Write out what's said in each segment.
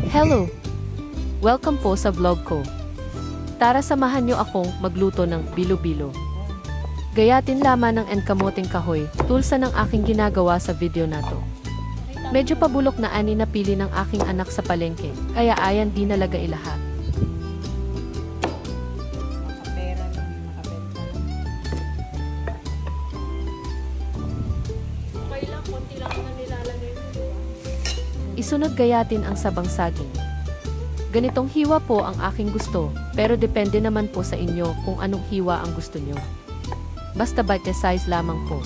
Hello! Welcome po sa vlog ko. Tara samahan niyo akong magluto ng bilo-bilo. Gayatin lamang ng kamoting kahoy, tulsa ng aking ginagawa sa video na to. Medyo pabulok na ani napili ng aking anak sa palengke, kaya ayan di nalaga ilahat. Isunod gayatin ang sabang saging. Ganitong hiwa po ang aking gusto, pero depende naman po sa inyo kung anong hiwa ang gusto nyo. Basta bite size lamang po.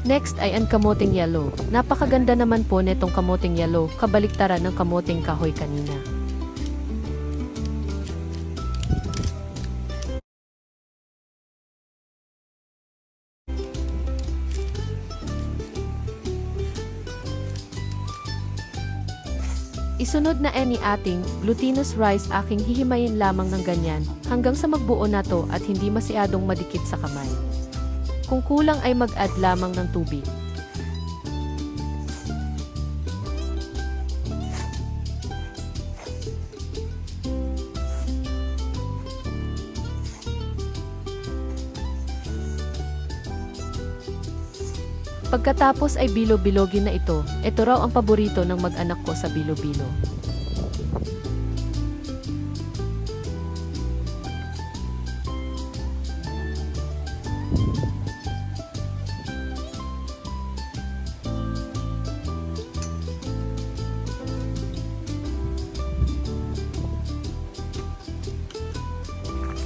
Next ay ang kamoting yellow. Napakaganda naman po netong kamoting yellow, kabaliktaran ng kamoting kahoy kanina. Isunod na ni ating glutinous rice, aking hihimayin lamang ng ganyan hanggang sa magbuo na to at hindi masyadong madikit sa kamay. Kung kulang ay mag-add lamang ng tubig. Pagkatapos ay bilo-bilogin na ito. Ito raw ang paborito ng mag-anak ko sa bilo-bilo.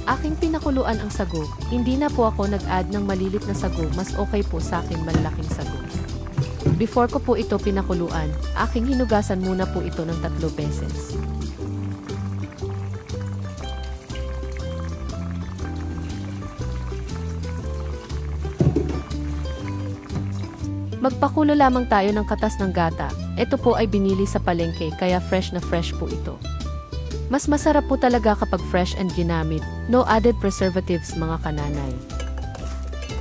Aking pinakuluan ang sago. Hindi na po ako nag-add ng malilit na sago, mas okay po sa akin malalaking sago. Before ko po ito pinakuluan, aking hinugasan muna po ito ng 3 beses. Magpakulo lamang tayo ng katas ng gata. Ito po ay binili sa palengke kaya fresh na fresh po ito. Mas masarap po talaga kapag fresh and ginamit, no added preservatives mga kananay.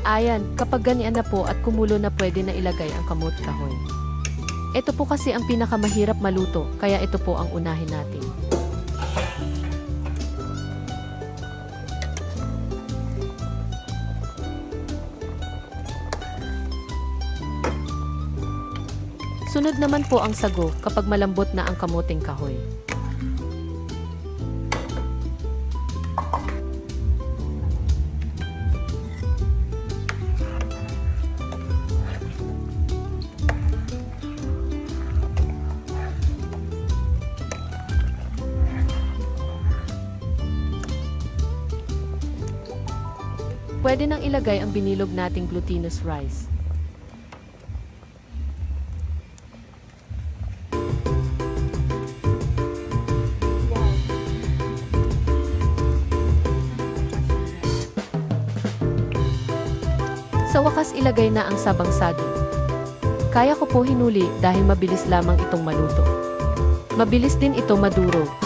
Ayan, kapag ganyan na po at kumulo na pwede na ilagay ang kamot kahoy. Ito po kasi ang pinakamahirap maluto, kaya ito po ang unahin natin. Sunod naman po ang sago kapag malambot na ang kamoting kahoy. Pwede nang ilagay ang binilog nating glutinous rice. Sa wakas ilagay na ang sabang saging. Kaya ko po hinuli dahil mabilis lamang itong maluto. Mabilis din ito madurog.